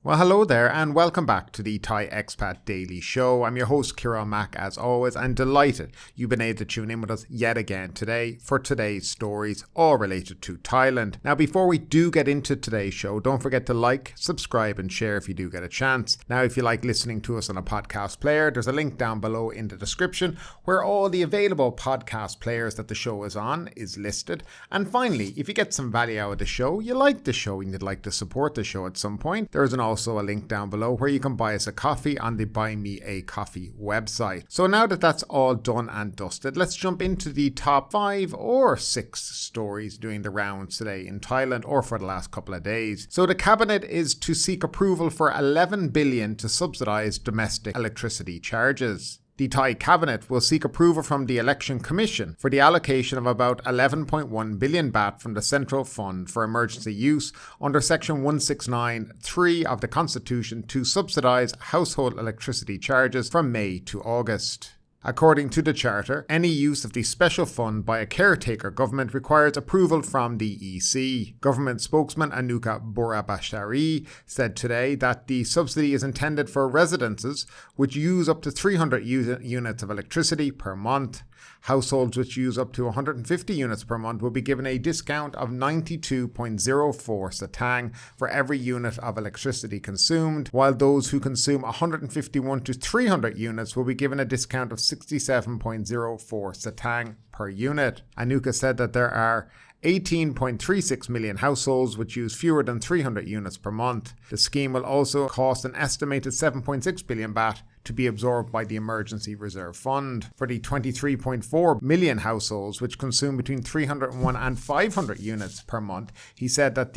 Well, hello there and welcome back to the Thai Expat Daily Show. I'm your host, Kieran Mack, as always, and delighted you've been able to tune in with us yet again today for today's stories, all related to Thailand. Now, before we do get into today's show, don't forget to like, subscribe and share if you do get a chance. Now, if you like listening to us on a podcast player, there's a link down below in the description where all the available podcast players that the show is on is listed. And finally, if you get some value out of the show, you like the show and you'd like to support the show at some point, there is also a link down below where you can buy us a coffee on the Buy Me a Coffee website. So now that that's all done and dusted, let's jump into the top 5 or 6 stories doing the rounds today in Thailand or for the last couple of days. So the cabinet is to seek approval for 11 billion to subsidize domestic electricity charges. The Thai cabinet will seek approval from the Election Commission for the allocation of about 11.1 billion baht from the Central Fund for Emergency Use under Section 169(3) of the Constitution to subsidize household electricity charges from May to August. According to the Charter, any use of the special fund by a caretaker government requires approval from the EC. Government spokesman Anuka Borabashari said today that the subsidy is intended for residences which use up to 300 units of electricity per month. Households which use up to 150 units per month will be given a discount of 92.04 satang for every unit of electricity consumed, while those who consume 151 to 300 units will be given a discount of 67.04 satang per unit. Anuka said that there are 18.36 million households which use fewer than 300 units per month. The scheme will also cost an estimated 7.6 billion baht to be absorbed by the Emergency Reserve Fund. For the 23.4 million households which consume between 301 and 500 units per month, he said that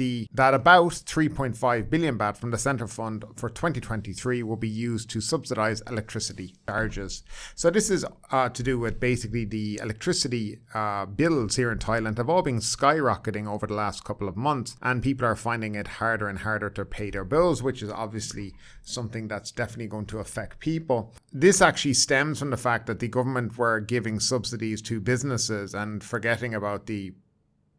about 3.5 billion baht from the Centre Fund for 2023 will be used to subsidize electricity charges. So this is to do with basically the electricity bills here in Thailand have all been skyrocketing over the last couple of months, and people are finding it harder and harder to pay their bills, which is obviously something that's definitely going to affect people. This actually stems from the fact that the government were giving subsidies to businesses and forgetting about the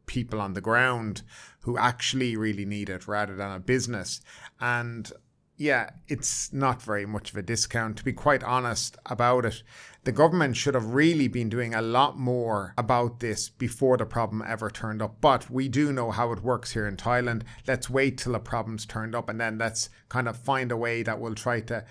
people on the ground who actually really need it rather than a business. And yeah, it's not very much of a discount, to be quite honest about it. The government should have really been doing a lot more about this before the problem ever turned up. But we do know how it works here in Thailand. Let's wait till the problem's turned up and then let's kind of find a way that we'll try to,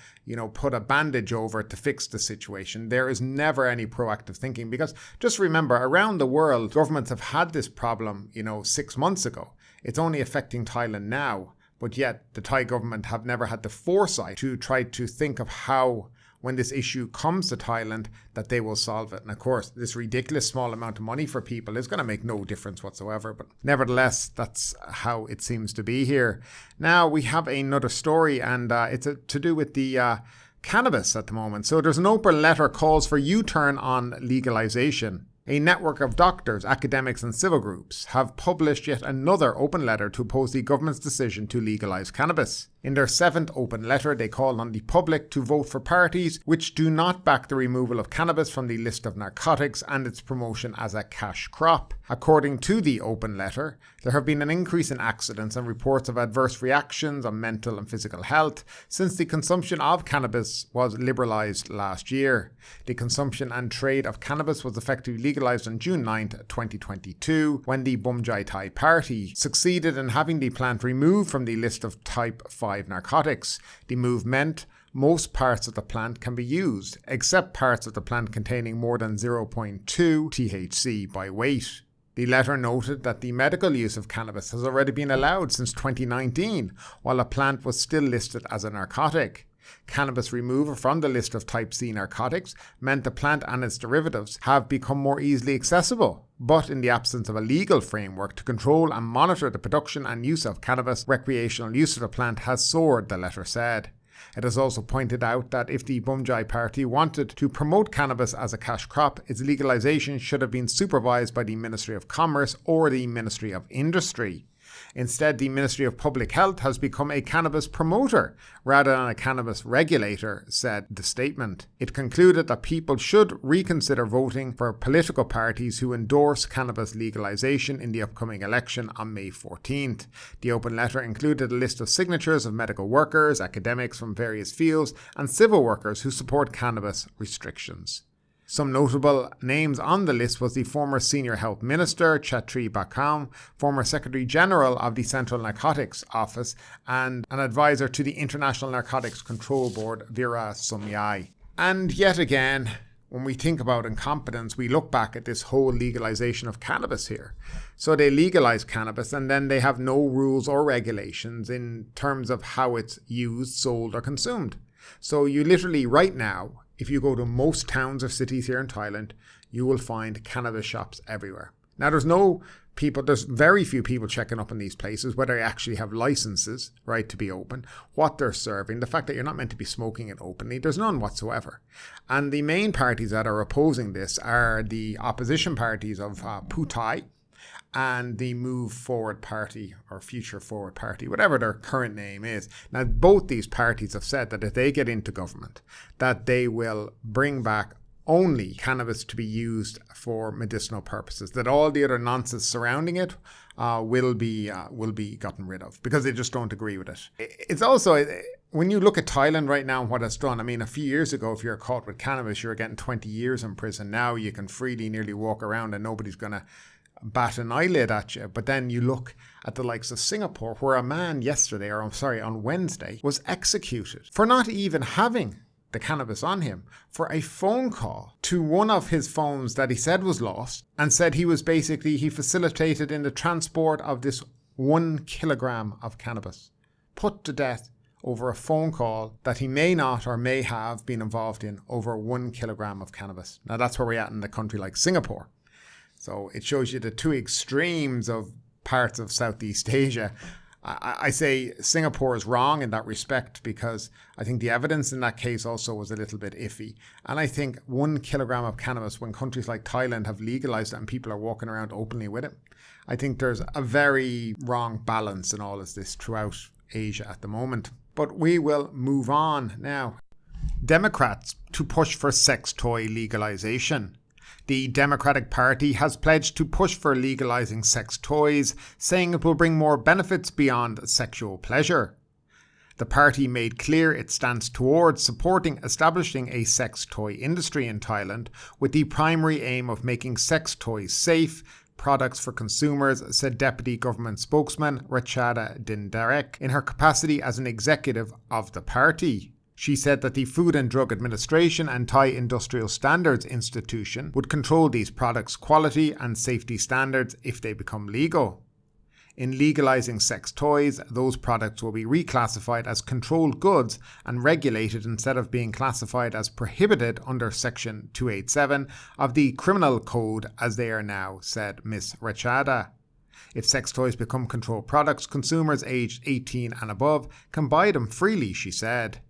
put a bandage over it to fix the situation. There is never any proactive thinking because just remember, around the world, governments have had this problem, 6 months ago. It's only affecting Thailand now. But yet the Thai government have never had the foresight to try to think of how, when this issue comes to Thailand, that they will solve it. And of course, this ridiculous small amount of money for people is going to make no difference whatsoever. But nevertheless, that's how it seems to be here. Now we have another story, and it's to do with the cannabis at the moment. So there's an open letter calls for U-turn on legalization. A network of doctors, academics and civil groups have published yet another open letter to oppose the government's decision to legalise cannabis. In their 7th open letter, they called on the public to vote for parties which do not back the removal of cannabis from the list of narcotics and its promotion as a cash crop. According to the open letter, there have been an increase in accidents and reports of adverse reactions on mental and physical health since the consumption of cannabis was liberalised last year. The consumption and trade of cannabis was effectively legalised on June 9, 2022, when the Bumjai Thai Party succeeded in having the plant removed from the list of Type 5 narcotics. The move meant most parts of the plant can be used, except parts of the plant containing more than 0.2 THC by weight. The letter noted that the medical use of cannabis has already been allowed since 2019, while the plant was still listed as a narcotic. Cannabis removal from the list of Type C narcotics meant the plant and its derivatives have become more easily accessible. But in the absence of a legal framework to control and monitor the production and use of cannabis, recreational use of the plant has soared, the letter said. It has also pointed out that if the Bumjai Party wanted to promote cannabis as a cash crop, its legalization should have been supervised by the Ministry of Commerce or the Ministry of Industry. Instead, the Ministry of Public Health has become a cannabis promoter rather than a cannabis regulator, said the statement. It concluded that people should reconsider voting for political parties who endorse cannabis legalization in the upcoming election on May 14th. The open letter included a list of signatures of medical workers, academics from various fields, and civil workers who support cannabis restrictions. Some notable names on the list was the former Senior Health Minister, Chatri Bakam, former Secretary General of the Central Narcotics Office, and an advisor to the International Narcotics Control Board, Vera Sumyai. And yet again, when we think about incompetence, we look back at this whole legalization of cannabis here. So they legalize cannabis and then they have no rules or regulations in terms of how it's used, sold, or consumed. So you literally, right now, if you go to most towns or cities here in Thailand, you will find cannabis shops everywhere. Now, there's very few people checking up in these places, whether they actually have licenses, right, to be open, what they're serving, the fact that you're not meant to be smoking it openly. There's none whatsoever. And the main parties that are opposing this are the opposition parties of Phuket Thai and the Move Forward Party or Future Forward Party, whatever their current name is. Now, both these parties have said that if they get into government, that they will bring back only cannabis to be used for medicinal purposes, that all the other nonsense surrounding it will be gotten rid of because they just don't agree with it. It's also, when you look at Thailand right now and what it's done, I mean, a few years ago, if you're caught with cannabis, you're getting 20 years in prison. Now you can freely nearly walk around and nobody's going to bat an eyelid at you. But then you look at the likes of Singapore, where a man on Wednesday was executed for not even having the cannabis on him, for a phone call to one of his phones that he said was lost, and said he facilitated in the transport of this 1 kilogram of cannabis, put to death over a phone call that he may not or may have been involved in over 1 kilogram of cannabis. Now that's where we're at in a country like Singapore. So it shows you the two extremes of parts of Southeast Asia. I say Singapore is wrong in that respect because I think the evidence in that case also was a little bit iffy. And I think 1 kilogram of cannabis, when countries like Thailand have legalized it and people are walking around openly with it, I think there's a very wrong balance in all of this throughout Asia at the moment. But we will move on now. Democrats to push for sex toy legalization. The Democratic Party has pledged to push for legalizing sex toys, saying it will bring more benefits beyond sexual pleasure. The party made clear its stance towards supporting establishing a sex toy industry in Thailand, with the primary aim of making sex toys safe products for consumers, said Deputy Government Spokesman Rachada Dindarek in her capacity as an executive of the party. She said that the Food and Drug Administration and Thai Industrial Standards Institution would control these products' quality and safety standards if they become legal. In legalizing sex toys, those products will be reclassified as controlled goods and regulated instead of being classified as prohibited under Section 287 of the Criminal Code as they are now, said Ms. Rachada. If sex toys become controlled products, consumers aged 18 and above can buy them freely, she said.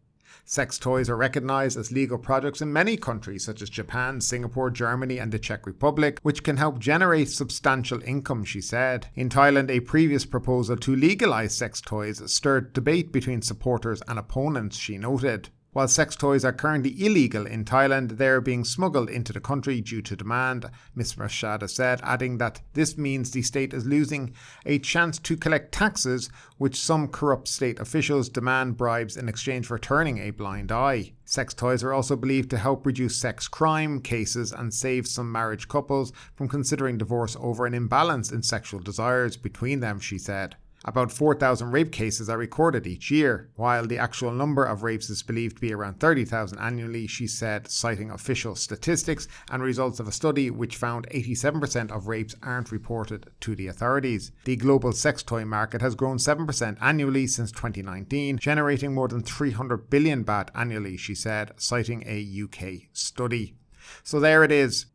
Sex toys are recognised as legal products in many countries such as Japan, Singapore, Germany and the Czech Republic, which can help generate substantial income, she said. In Thailand, a previous proposal to legalise sex toys stirred debate between supporters and opponents, she noted. While sex toys are currently illegal in Thailand, they are being smuggled into the country due to demand, Ms. Rashada said, adding that this means the state is losing a chance to collect taxes, which some corrupt state officials demand bribes in exchange for turning a blind eye. Sex toys are also believed to help reduce sex crime cases and save some marriage couples from considering divorce over an imbalance in sexual desires between them, she said. About 4,000 rape cases are recorded each year, while the actual number of rapes is believed to be around 30,000 annually, she said, citing official statistics and results of a study which found 87% of rapes aren't reported to the authorities. The global sex toy market has grown 7% annually since 2019, generating more than 300 billion baht annually, she said, citing a UK study. So there it is.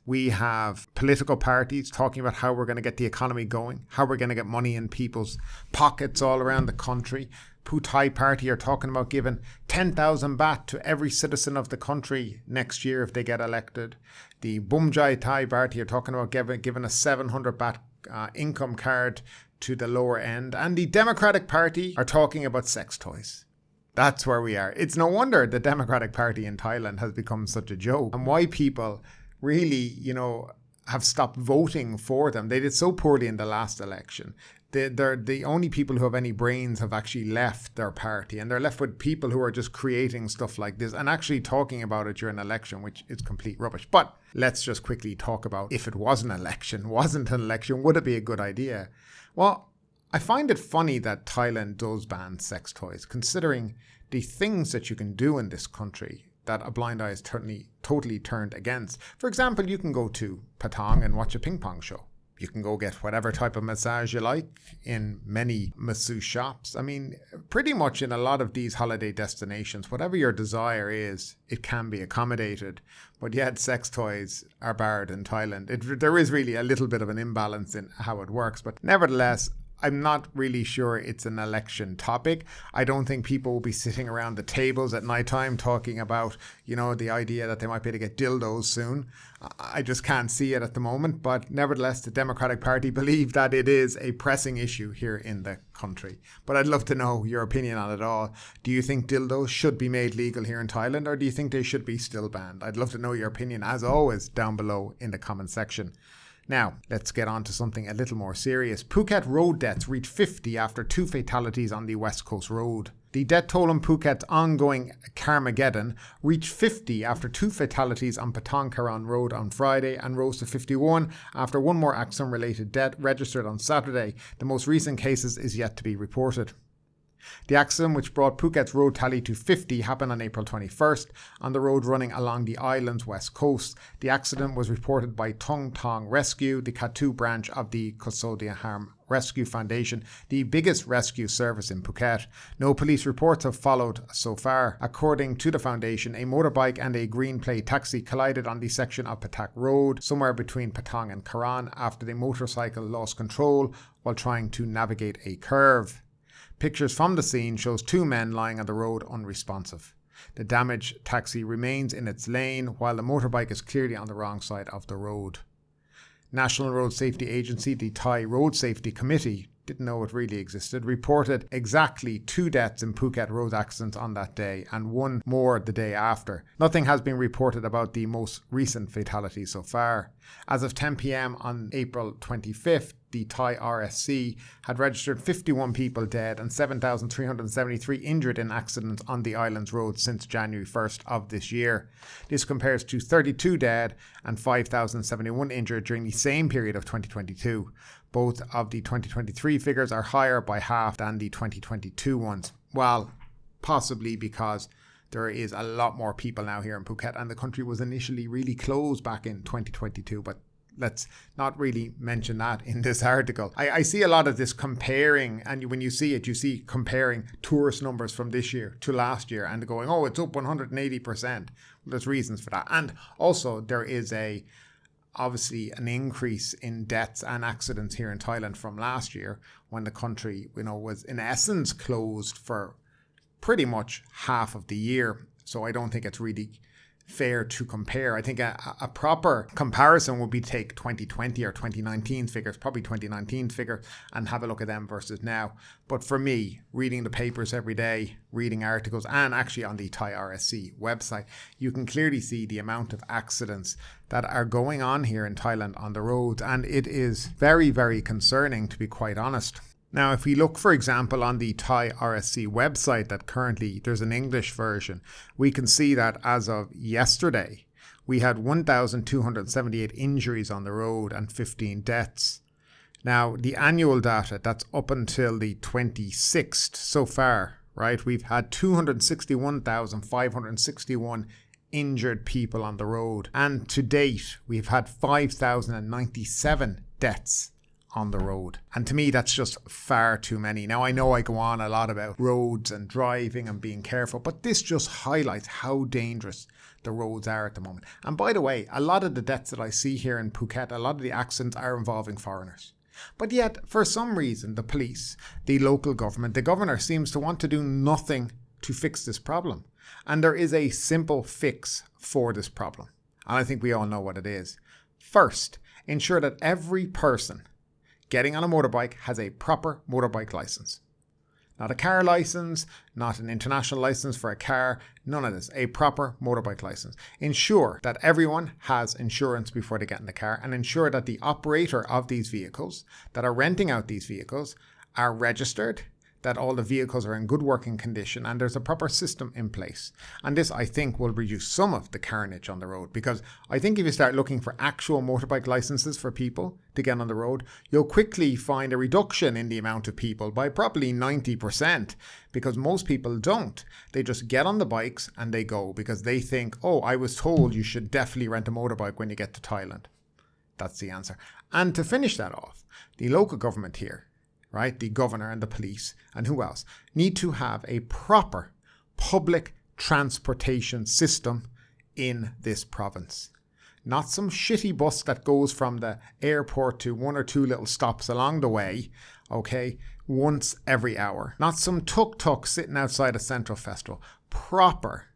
We have political parties talking about how we're going to get the economy going, how we're going to get money in people's pockets all around the country. Phuket Thai Party are talking about giving 10,000 baht to every citizen of the country next year if they get elected. The Bumjai Thai Party are talking about giving a 700 baht income card to the lower end, and the Democratic Party are talking about sex toys. That's where we are. It's no wonder the Democratic Party in Thailand has become such a joke, and why people really, have stopped voting for them. They did so poorly in the last election. They're the only people who have any brains have actually left their party, and they're left with people who are just creating stuff like this and actually talking about it during an election, which is complete rubbish. But let's just quickly talk about if it wasn't an election, would it be a good idea? Well, I find it funny that Thailand does ban sex toys, considering the things that you can do in this country that a blind eye is totally turned against. For example, you can go to Patong and watch a ping pong show. You can go get whatever type of massage you like in many masseuse shops. I mean, pretty much in a lot of these holiday destinations, whatever your desire is, it can be accommodated. But yet sex toys are barred in Thailand. There is really a little bit of an imbalance in how it works. But nevertheless, I'm not really sure it's an election topic. I don't think people will be sitting around the tables at nighttime talking about, the idea that they might be able to get dildos soon. I just can't see it at the moment. But nevertheless, the Democratic Party believe that it is a pressing issue here in the country. But I'd love to know your opinion on it all. Do you think dildos should be made legal here in Thailand, or do you think they should be still banned? I'd love to know your opinion, as always, down below in the comment section. Now, let's get on to something a little more serious. Phuket road deaths reach 50 after 2 fatalities on the West Coast Road. The death toll in Phuket's ongoing Carmageddon reached 50 after 2 fatalities on Patong Karon Road on Friday and rose to 51 after one more accident-related death registered on Saturday. The most recent cases is yet to be reported. The accident, which brought Phuket's road tally to 50, happened on April 21st on the road running along the island's west coast. The accident was reported by Thong Thong Rescue, the Katu branch of the Kosodia Harm Rescue Foundation, the biggest rescue service in Phuket. No police reports have followed so far. According to the foundation, a motorbike and a green plate taxi collided on the section of Patak Road, somewhere between Patong and Karan, after the motorcycle lost control while trying to navigate a curve. Pictures from the scene shows 2 men lying on the road unresponsive. The damaged taxi remains in its lane while the motorbike is clearly on the wrong side of the road. National Road Safety Agency, the Thai Road Safety Committee, didn't know it really existed, reported exactly 2 deaths in Phuket road accidents on that day and 1 more the day after. Nothing has been reported about the most recent fatality so far. As of 10 p.m. on April 25th, the Thai RSC had registered 51 people dead and 7,373 injured in accidents on the island's roads since January 1st of this year. This compares to 32 dead and 5,071 injured during the same period of 2022. Both of the 2023 figures are higher by half than the 2022 ones. Well, possibly because there is a lot more people now here in Phuket, and the country was initially really closed back in 2022, but let's not really mention that in this article. I see a lot of this comparing, and when you see it, you see comparing tourist numbers from this year to last year and going, oh, it's up 180%. Well, there's reasons for that. And also there is obviously an increase in deaths and accidents here in Thailand from last year, when the country, was in essence closed for pretty much half of the year. So I don't think it's really fair to compare. I think a proper comparison would be take 2020 or 2019 figures, probably 2019 figure, and have a look at them versus now. But for me, reading the papers every day, reading articles, and actually on the Thai RSC website, you can clearly see the amount of accidents that are going on here in Thailand on the roads, and it is very, very concerning, to be quite honest. Now, if we look, for example, on the Thai RSC website, that currently there's an English version, we can see that as of yesterday, we had 1,278 injuries on the road and 15 deaths. Now, the annual data, that's up until the 26th so far, right? We've had 261,561 injured people on the road. And to date, we've had 5,097 deaths on the road. And to me, that's just far too many. Now, I know I go on a lot about roads and driving and being careful, but this just highlights how dangerous the roads are at the moment. And by the way, a lot of the deaths that I see here in Phuket, a lot of the accidents are involving foreigners. But yet, for some reason, the police, the local government, the governor seems to want to do nothing to fix this problem. And there is a simple fix for this problem. And I think we all know what it is. First, ensure that every person getting on a motorbike has a proper motorbike license. Not a car license, not an international license for a car, none of this. A proper motorbike license. Ensure that everyone has insurance before they get in the car, and ensure that the operator of these vehicles that are renting out these vehicles are registered, that all the vehicles are in good working condition, and there's a proper system in place. And this, I think, will reduce some of the carnage on the road, because I think if you start looking for actual motorbike licenses for people to get on the road, you'll quickly find a reduction in the amount of people by probably 90%, because most people don't. They just get on the bikes and they go because they think, oh, I was told you should definitely rent a motorbike when you get to Thailand. That's the answer. And to finish that off, the local government here, right, the governor and the police and who else, need to have a proper public transportation system in this province. Not some shitty bus that goes from the airport to one or two little stops along the way, okay, once every hour. Not some tuk-tuk sitting outside a Central Festival. Proper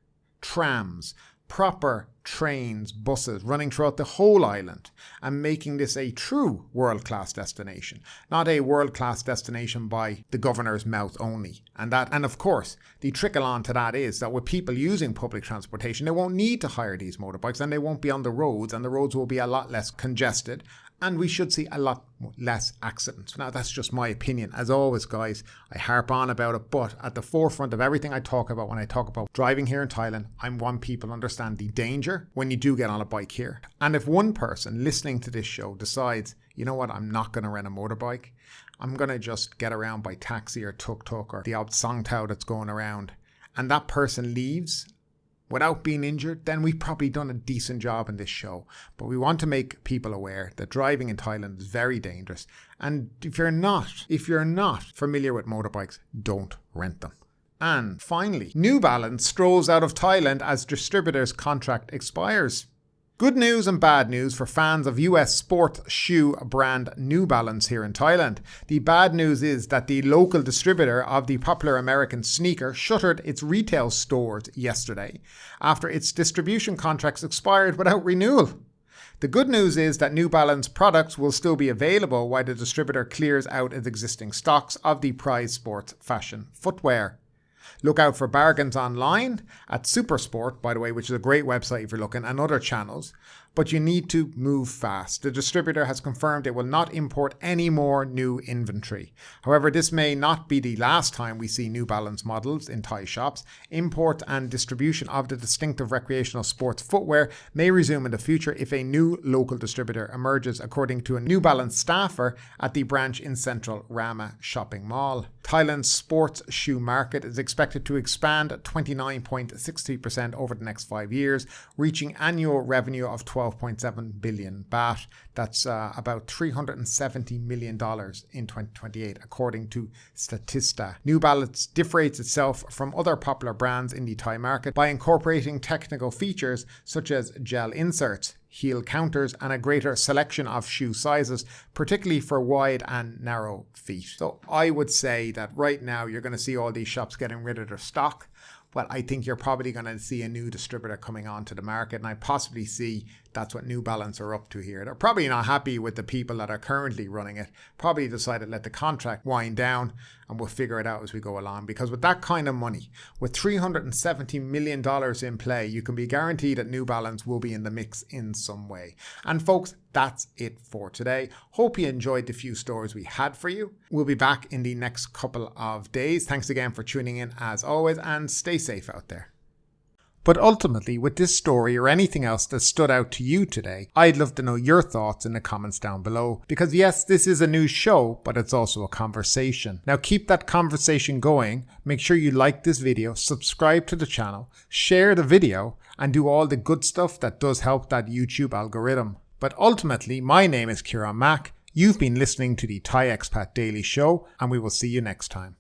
trams, proper trains, buses running throughout the whole island, and making this a true world-class destination, not a world-class destination by the governor's mouth only. And of course, the trickle on to that is that with people using public transportation, they won't need to hire these motorbikes, and they won't be on the roads, and the roads will be a lot less congested, and we should see a lot less accidents. Now, that's just my opinion. As always, guys, I harp on about it, but at the forefront of everything I talk about when I talk about driving here in Thailand, I want people to understand the danger when you do get on a bike here. And if one person listening to this show decides, you know what, I'm not going to rent a motorbike, I'm going to just get around by taxi or tuk-tuk or the odd songtao that's going around, and that person leaves without being injured, then we've probably done a decent job in this show. But we want to make people aware that driving in Thailand is very dangerous. And if you're not familiar with motorbikes, don't rent them. And finally, New Balance strolls out of Thailand as distributor's contract expires. Good news and bad news for fans of US sport shoe brand New Balance here in Thailand. The bad news is that the local distributor of the popular American sneaker shuttered its retail stores yesterday after its distribution contracts expired without renewal. The good news is that New Balance products will still be available while the distributor clears out its existing stocks of the prized sports fashion footwear. Look out for bargains online at Supersport, by the way, which is a great website if you're looking, and other channels. But you need to move fast. The distributor has confirmed it will not import any more new inventory. However, this may not be the last time we see New Balance models in Thai shops. Import and distribution of the distinctive recreational sports footwear may resume in the future if a new local distributor emerges, according to a New Balance staffer at the branch in central Rama shopping mall. Thailand's sports shoe market is expected to expand at 29.63% over the next 5 years, reaching annual revenue of 12.7 billion baht. That's about $370 million in 2028, according to Statista. New Balance differentiates itself from other popular brands in the Thai market by incorporating technical features such as gel inserts, heel counters, and a greater selection of shoe sizes, particularly for wide and narrow feet. So I would say that right now you're going to see all these shops getting rid of their stock. Well, I think you're probably going to see a new distributor coming onto the market, and I possibly see that's what New Balance are up to here. They're probably not happy with the people that are currently running it, probably decided to let the contract wind down, and we'll figure it out as we go along. Because with that kind of money, with $370 million in play, you can be guaranteed that New Balance will be in the mix in some way. And folks, that's it for today. Hope you enjoyed the few stories we had for you. We'll be back in the next couple of days. Thanks again for tuning in as always, and stay safe out there. But ultimately, with this story or anything else that stood out to you today, I'd love to know your thoughts in the comments down below. Because yes, this is a news show, but it's also a conversation. Now keep that conversation going. Make sure you like this video, subscribe to the channel, share the video, and do all the good stuff that does help that YouTube algorithm. But ultimately, my name is Kieran Mack. You've been listening to the Thai Expat Daily Show, and we will see you next time.